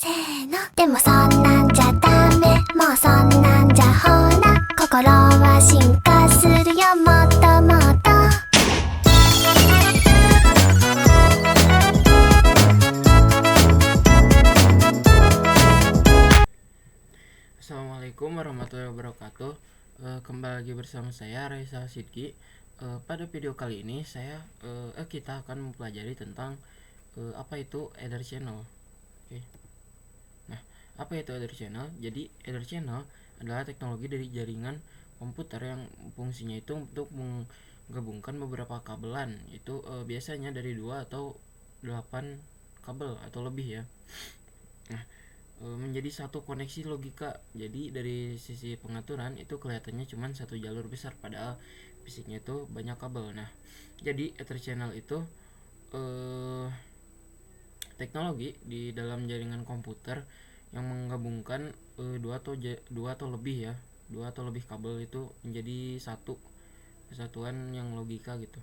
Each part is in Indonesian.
せーのでもそんなんじゃダメもうそんなんじゃほら心は進化するよもっともっと Assalamualaikum warahmatullahi wabarakatuh. Kembali lagi bersama saya Raisa Sidki. Pada video kali ini kita akan mempelajari tentang apa itu Ether Channel. Oke. Nah, apa itu Ether Channel? Jadi Ether Channel adalah teknologi dari jaringan komputer yang fungsinya itu untuk menggabungkan beberapa kabelan. Itu biasanya dari 2 atau 8 kabel atau lebih ya. Nah, menjadi satu koneksi logika. Jadi dari sisi pengaturan itu kelihatannya cuma satu jalur besar, padahal fisiknya itu banyak kabel. Nah, jadi Ether Channel itu teknologi di dalam jaringan komputer yang menggabungkan dua atau lebih kabel itu menjadi satu kesatuan yang logika gitu.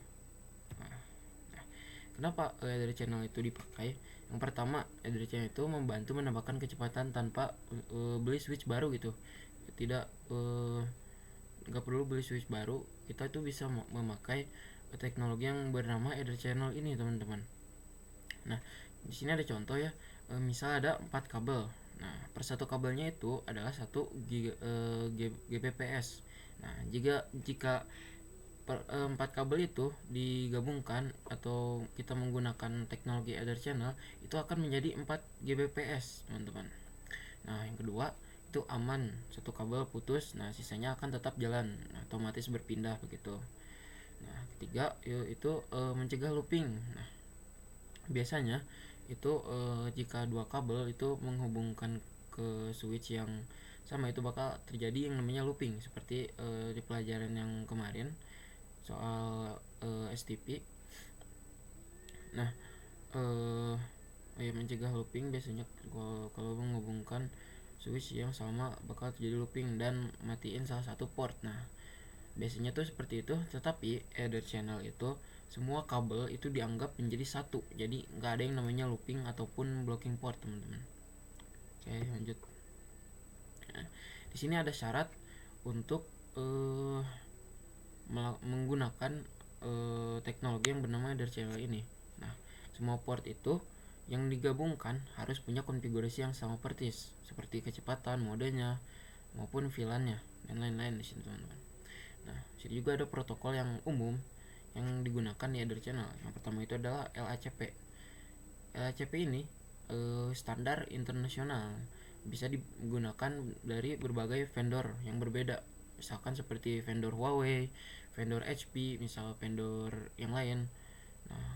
Kenapa Ether Channel itu dipakai? Yang pertama, Ether Channel itu membantu menambahkan kecepatan tanpa beli switch baru gitu. Nggak perlu beli switch baru, kita itu bisa memakai teknologi yang bernama Ether Channel ini, teman-teman. Nah, di sini ada contoh ya. Misal ada 4 kabel. Nah, per satu kabelnya itu adalah 1 Gbps. Nah, jika 4 kabel itu digabungkan atau kita menggunakan teknologi Ether Channel, itu akan menjadi 4 Gbps, teman-teman. Nah, yang kedua itu aman, satu kabel putus, nah sisanya akan tetap jalan, otomatis berpindah begitu. Nah, ketiga itu mencegah looping. Nah, biasanya itu jika 2 kabel itu menghubungkan ke switch yang sama, itu bakal terjadi yang namanya looping, seperti di pelajaran yang kemarin soal STP. Nah, mencegah looping biasanya kalau menghubungkan switch yang sama bakal terjadi looping dan matiin salah satu port. Nah, biasanya tuh seperti itu, tetapi Ether Channel itu semua kabel itu dianggap menjadi satu, jadi nggak ada yang namanya looping ataupun blocking port, teman-teman. Oke, lanjut. Nah, di sini ada syarat untuk menggunakan teknologi yang bernama Ether Channel ini. Nah, semua port itu yang digabungkan harus punya konfigurasi yang sama persis, seperti kecepatan, modenya, maupun VLAN-nya dan lain-lain di sini, teman-teman. Nah, di sini juga ada protokol yang umum yang digunakan di Ether Channel. Yang pertama itu adalah LACP. LACP ini standar internasional, bisa digunakan dari berbagai vendor yang berbeda, misalkan seperti vendor Huawei, vendor HP, misal vendor yang lain. Nah,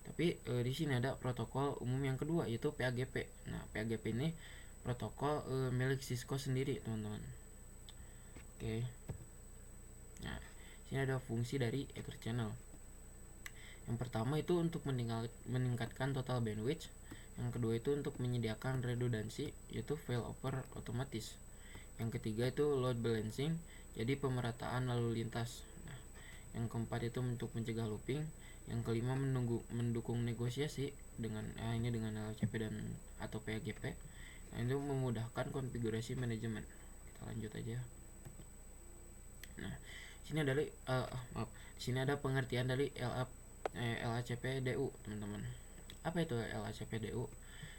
tapi di sini ada protokol umum yang kedua, yaitu PAGP. Nah, PAGP ini protokol milik Cisco sendiri, teman-teman. Oke. Nah, sini ada fungsi dari Ether Channel. Yang pertama itu untuk meningkatkan total bandwidth. Yang kedua itu untuk menyediakan redundansi, yaitu failover otomatis. Yang ketiga itu load balancing, jadi pemerataan lalu lintas. Nah, yang keempat itu untuk mencegah looping. Yang kelima mendukung negosiasi dengan LCP dan atau PAGP. Nah, itu memudahkan konfigurasi manajemen. Kita lanjut aja. Nah, sini ada pengertian dari LACP-DU, teman-teman. Apa itu LACP-DU?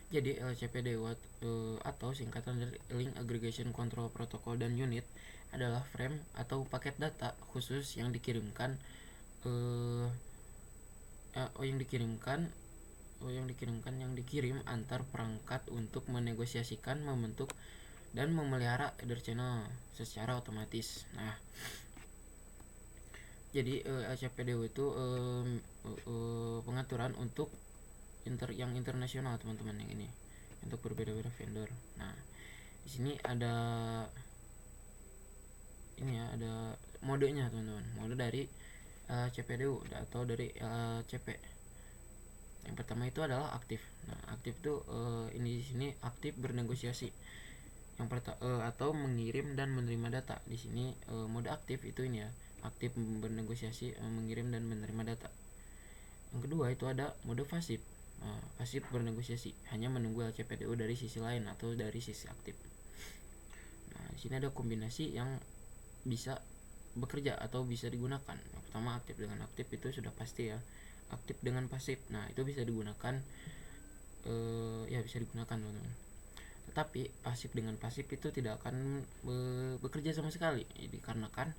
Jadi LACP-DU atau singkatan dari Link Aggregation Control Protocol dan Unit adalah frame atau paket data khusus yang dikirimkan yang dikirim antar perangkat untuk menegosiasikan, membentuk dan memelihara Ether Channel secara otomatis. Nah, jadi LACP-DU itu pengaturan untuk yang internasional, teman-teman, yang ini untuk berbeda-beda vendor. Nah, di sini ada modenya, teman-teman. Mode dari LACP-DU atau dari LACP. Yang pertama itu adalah aktif. Nah, aktif itu ini di sini aktif bernegosiasi. Atau mengirim dan menerima data. Di sini mode aktif itu ini ya, aktif bernegosiasi, mengirim dan menerima data. Yang kedua itu ada mode pasif. pasif bernegosiasi, hanya menunggu LCPDU dari sisi lain atau dari sisi aktif. Nah, di sini ada kombinasi yang bisa bekerja atau bisa digunakan. Yang pertama, aktif dengan aktif itu sudah pasti ya. Aktif dengan pasif, nah itu bisa digunakan, ya bisa digunakan teman-teman. Tetapi pasif dengan pasif itu tidak akan bekerja sama sekali, dikarenakan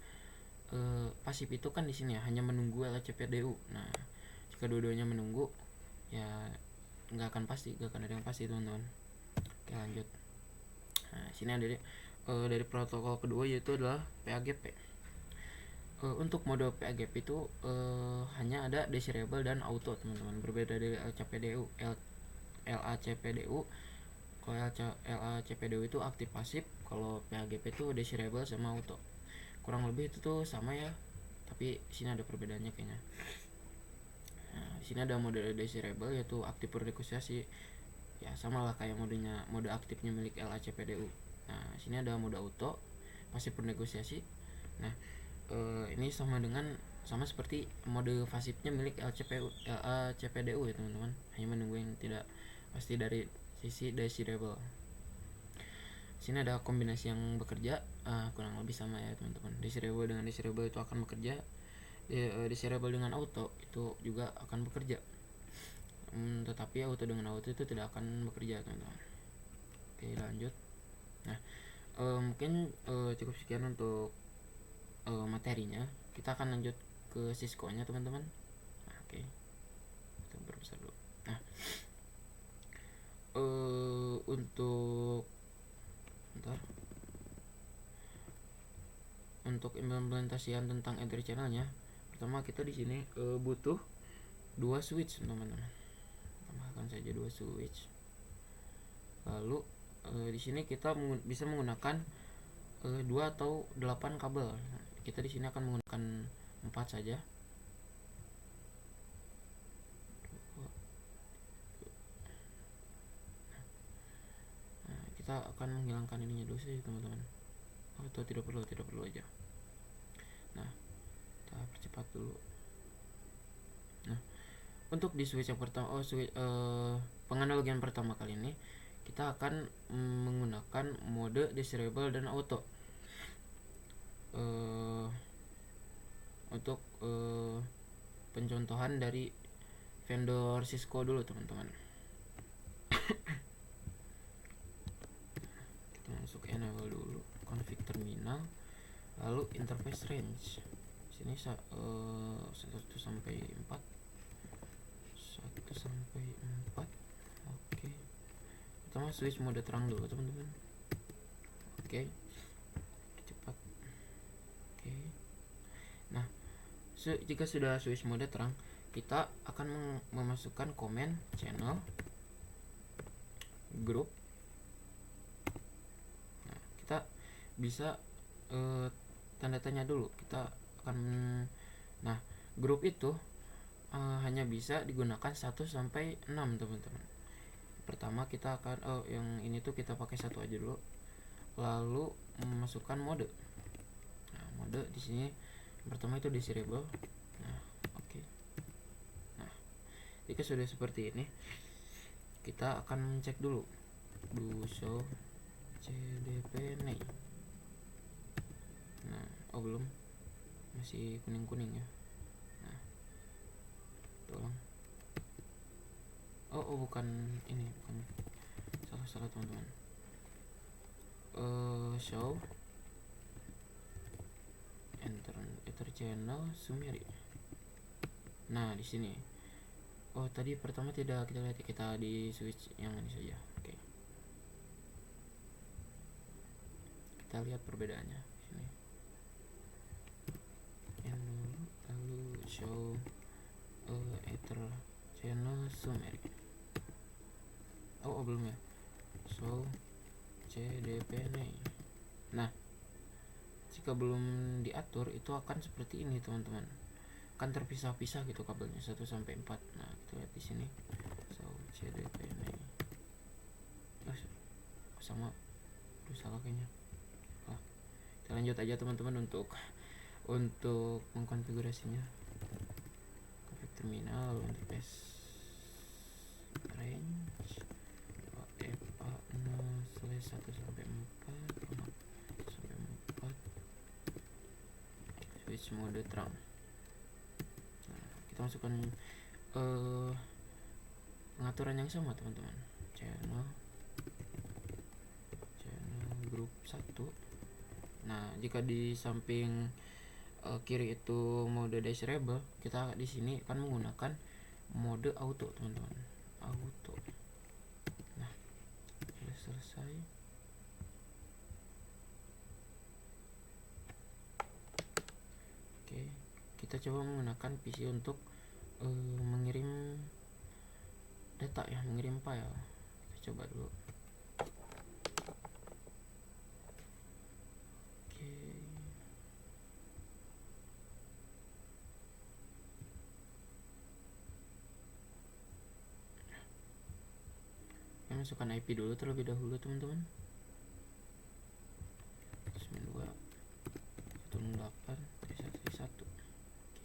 pasif itu kan di sini ya hanya menunggu LCPDU. Nah, jika dua-duanya menunggu, ya nggak akan ada yang pasti teman-teman. Oke, lanjut. Nah, sini ada dari protokol kedua, yaitu adalah PAGP. Untuk mode PAGP itu hanya ada desirable dan auto teman-teman, berbeda dari LCPDU. LACPDU, kalau LACPDU itu aktif pasif, kalau PAGP itu desirable sama auto. Kurang lebih itu tuh sama ya, tapi sini ada perbedaannya kayaknya. Nah, di sini ada mode desirable, yaitu aktif bernegosiasi. Ya, sama lah kayak mode aktifnya milik LACPDU. Nah, sini ada mode auto, pasif bernegosiasi. Nah, ini sama seperti mode pasifnya milik LACPDU ya teman-teman. Hanya menunggu yang tidak pasti dari sisi desirable. Sini ada kombinasi yang bekerja, kurang lebih sama ya teman-teman. Desirable dengan desirable itu akan bekerja. Desirable dengan auto itu juga akan bekerja, tetapi auto dengan auto itu tidak akan bekerja teman-teman. Oke, lanjut. Nah, mungkin cukup sekian untuk materinya. Kita akan lanjut ke Cisco nya teman-teman. Nah, oke, kita berbesar dulu. Nah, untuk implementasian tentang entry channelnya, pertama kita di sini butuh 2 switch teman-teman. Tambahkan saja 2 switch. Lalu di sini kita bisa menggunakan 2 atau 8 kabel. Kita di sini akan menggunakan 4 saja. Nah, kita akan menghilangkan ininya dulu sih teman-teman. Atau tidak perlu aja. Nah, kita percepat dulu. Nah, untuk di switch yang pertama, penganalogian pertama kali ini kita akan menggunakan mode desirable dan auto. Untuk pencontohan dari vendor Cisco dulu teman-teman. Kita masuk enable dulu, config terminal, lalu interface range. Sini 1 sampai 4. Oke. Pertama switch mode terang dulu teman-teman. Oke. Cepat. Oke. Nah, jika sudah switch mode terang, kita akan memasukkan komen channel group. Nah, kita bisa tanda tanya dulu. Kita akan grup itu hanya bisa digunakan 1 sampai 6 teman-teman. Pertama kita akan yang ini tuh kita pakai 1 aja dulu. Lalu memasukkan mode. Nah, mode di sini yang pertama itu desirable. Nah, oke. Nah, jika sudah seperti ini, kita akan cek dulu do show CDP nay. Nah, belum, masih kuning ya. Nah, tolong. Bukan ini, bukan, salah teman-teman. Show enter channel summary. Nah, di sini. Tadi pertama tidak kita lihat, kita di switch yang ini saja. Oke. Kita lihat perbedaannya sini. Lalu show enter channel summary. Belum ya. Show CDP nay. Nah, jika belum diatur itu akan seperti ini teman-teman. Kan terpisah-pisah gitu kabelnya 1 sampai 4. Nah, kita lihat di sini. So, CDP nay. Sama. Salah kayaknya. Kita lanjut aja teman-teman untuk mengkonfigurasinya. Config terminal, interface. 1 sampai 4, 1 sampai 4, switch mode terang. Nah, kita masukkan pengaturan yang sama teman-teman. Channel grup 1. Nah, jika di samping kiri itu mode desirable, kita di sini akan menggunakan mode auto teman-teman. Auto. Nah, sudah selesai. Oke, kita coba menggunakan PC untuk mengirim data ya, mengirim file. Kita coba dulu. Oke. Kita masukkan IP dulu terlebih dahulu teman-teman. 92.168.1.1.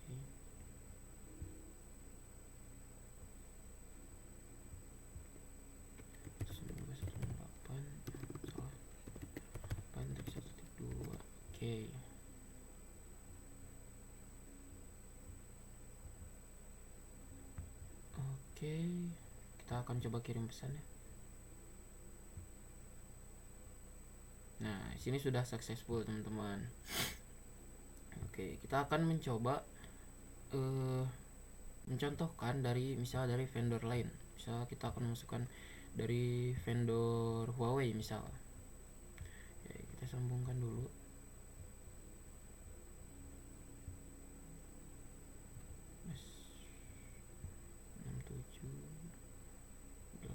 Oke. Oke. Oke, kita akan coba kirim pesan ya. Nah, sini sudah successful teman-teman. Oke, kita akan mencoba mencontohkan dari misal dari vendor lain. Misal kita akan masukkan dari vendor Huawei misal. Oke, kita sambungkan dulu. Mas 67 8.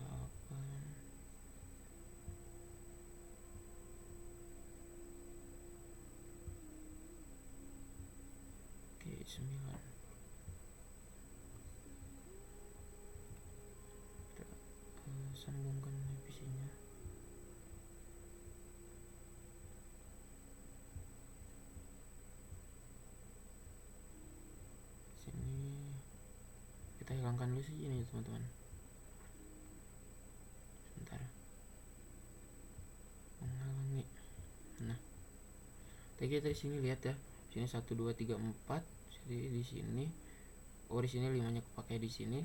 Oke, 9. Kita sambungkan PC-nya. Sini kita hilangkan dulu sih ini teman-teman. Sebentar. Menghalangi. Nah, kita dari sini lihat ya. Sini 1 2 3 4. Jadi di sini di sini 5-nya kepakai di sini.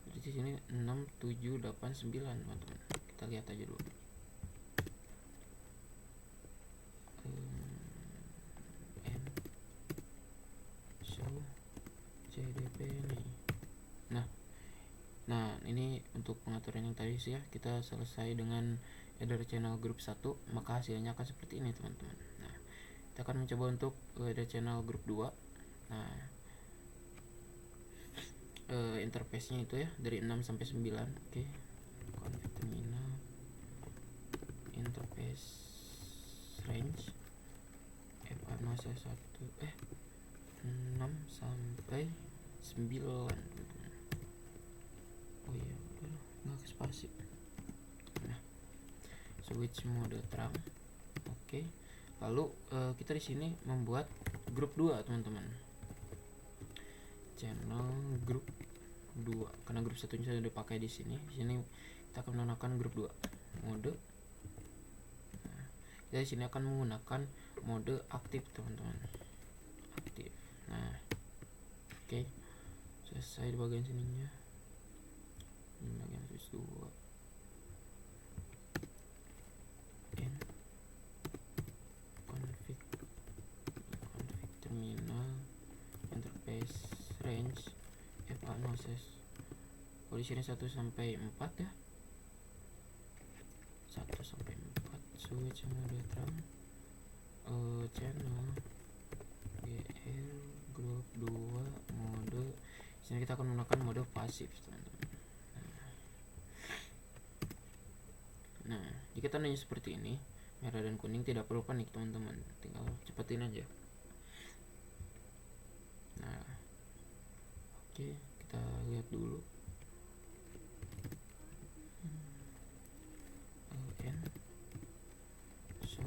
Di sini 6 7 8 9 teman-teman. Kita lihat aja dulu. N show CDP nih. Nah, ini untuk pengaturan yang tadi sih ya. Kita selesai dengan header channel grup 1, maka hasilnya akan seperti ini teman-teman. Nah, kita akan mencoba untuk header channel grup 2. Nah, interface-nya itu ya dari 6 sampai 9. Oke. Config terminal, interface range FA01 6 sampai 9 teman-teman. Oh iya, udah nggak ke spasi. Nah, switch mode terang. Oke. Lalu kita di sini membuat grup 2 teman-teman. Channel grup 2. Karena grup 1-nya sudah dipakai di sini. Di sini kita akan menggunakan grup 2 mode. Nah, kita di sini akan menggunakan mode aktif teman-teman. Aktif. Nah, oke. Selesai di bagian sininya. Ini bagian switch 2. N config terminal, interface range FA06. Kalau di sini 1 sampai 4 ya. 1 sampai 4 switch mode terang. Channel GL grup 2 mode. Di sini kita akan menggunakan mode pasif teman-teman. Nah, jika tandanya seperti ini, merah dan kuning, tidak perlu panik teman-teman, tinggal cepetin aja. Nah, oke, kita lihat dulu. N so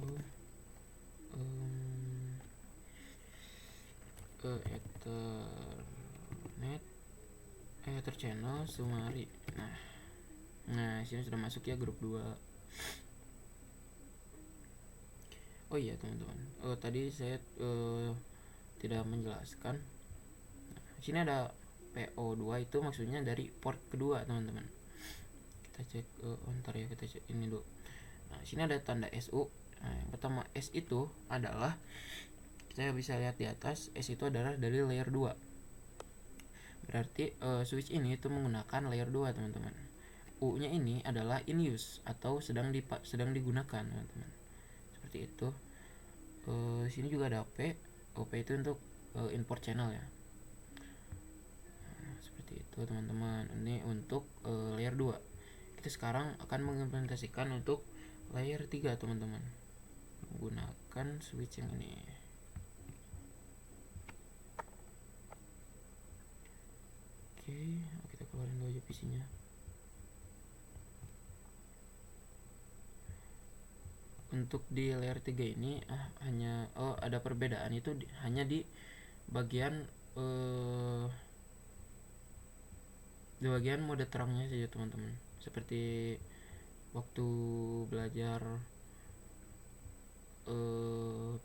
Ether channel Sumari. Nah, sini sudah masuk ya grup 2. Oh iya teman-teman, tadi saya tidak menjelaskan. Nah, sini ada PO2 itu maksudnya dari port kedua teman-teman. Kita cek ntar ya, kita cek ini dulu. Nah sini ada tanda SU. Nah, yang pertama S itu adalah, kita bisa lihat di atas, S itu adalah dari layer 2. Berarti switch ini itu menggunakan layer 2 teman-teman. U nya ini adalah in use atau sedang digunakan teman-teman, seperti itu. Sini juga ada OP. OP itu untuk import channel ya. Nah, seperti itu teman-teman. Ini untuk layer 2. Kita sekarang akan mengimplementasikan untuk layer 3 teman-teman, menggunakan switch yang ini. Oke, kita keluarin dulu aja PC-nya. Untuk di layer 3 ini hanya ada perbedaan itu hanya di bagian mode terangnya saja teman-teman. Seperti waktu belajar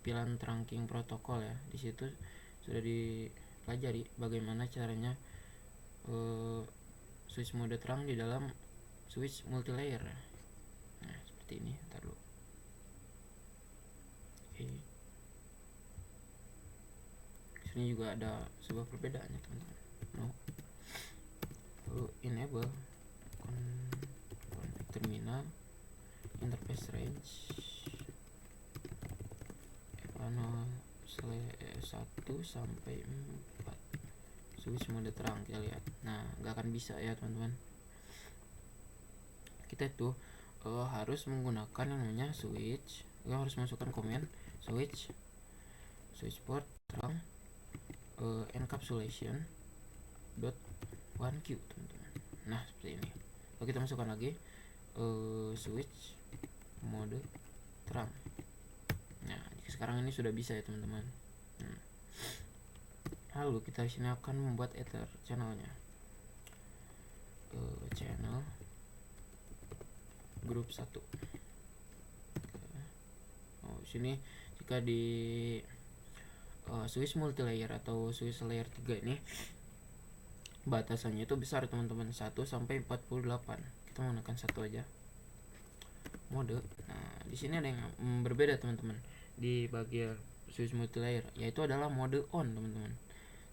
pilihan trunking protokol ya, di situ sudah dipelajari bagaimana caranya switch mode terang di dalam switch multilayer. Nah seperti ini, ntar dulu. Sini juga ada sebuah perbedaannya teman-teman. Lalu enable config terminal, interface range 1 sampai 4, switch mode terang kita lihat. Nah nggak akan bisa ya teman-teman. Kita itu harus menggunakan yang namanya switch. Kita harus masukkan komen switch port terang encapsulation .1q teman-teman. Nah seperti ini. Lalu kita masukkan lagi switch mode terang. Nah sekarang ini sudah bisa ya teman-teman. Lalu kita sini akan membuat ether channelnya. Channel grup 1. Sini jika di switch multilayer atau switch layer 3 ini batasannya itu besar teman-teman, 1 sampai 48. Kita menggunakan 1 aja mode. Nah di sini ada yang berbeda teman-teman di bagian switch multilayer, yaitu adalah mode on teman-teman.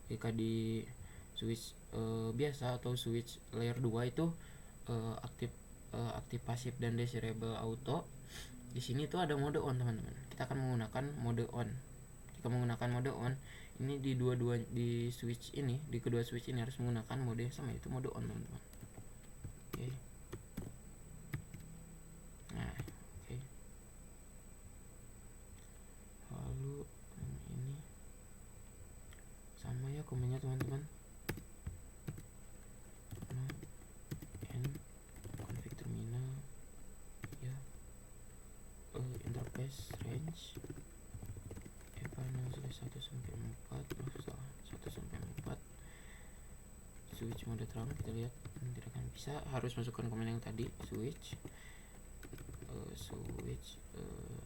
Jika di switch biasa atau switch layer 2 itu aktif pasif dan desirable auto. Di sini tuh ada mode on teman-teman. Kita akan menggunakan mode on. Jika menggunakan mode on, ini di kedua switch ini harus menggunakan mode yang sama, yaitu mode on teman-teman. Oke. Nah, oke. Lalu ini sama ya komennya teman-teman. Config terminal ya, interface range 1 sampai 4, switch mode terang. Kita lihat tidak akan bisa, harus masukkan komen yang tadi, switch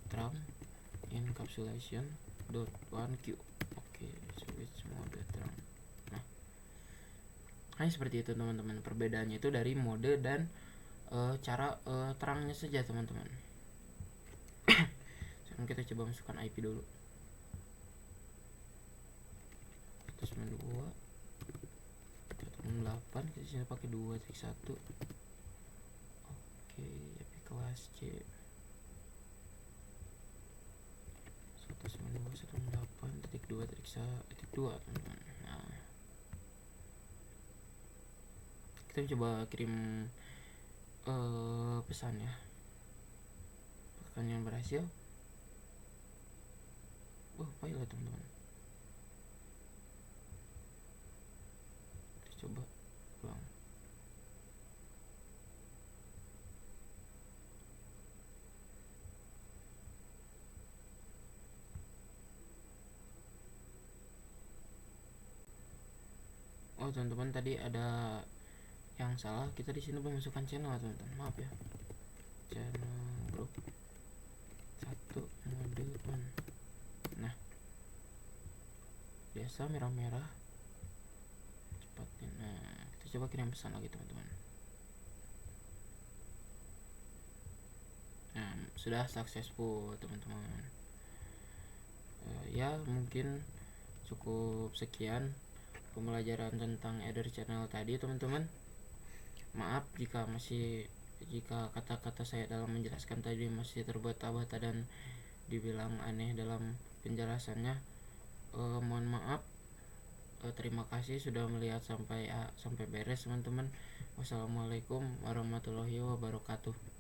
terang encapsulation .1q. Oke, switch mode terang. Nah hanya seperti itu teman-teman. Perbedaannya itu dari mode dan cara terangnya saja teman-teman. Sekarang kita coba masukkan IP dulu. 192 168, kita sini pakai 2.1. Oke, IP kelas C 192.168.2.2 teman-teman. Nah kita coba kirim pesan ya. Apakah yang berhasil? Pilot teman-teman. Kita coba ulang. Teman-teman, tadi ada yang salah. Kita di sini belum masukkan channel teman-teman, maaf ya. Channel grup 1 mode on. biasa merah-merah. Cepatin. Nah, kita coba kirim pesan lagi teman-teman. Nah, sudah successful teman-teman. Ya mungkin cukup sekian pembelajaran tentang Eder Channel tadi teman-teman. Maaf jika kata-kata saya dalam menjelaskan tadi masih terbata-bata dan dibilang aneh dalam penjelasannya. Mohon maaf. Terima kasih sudah melihat sampai beres teman-teman. Wassalamualaikum warahmatullahi wabarakatuh.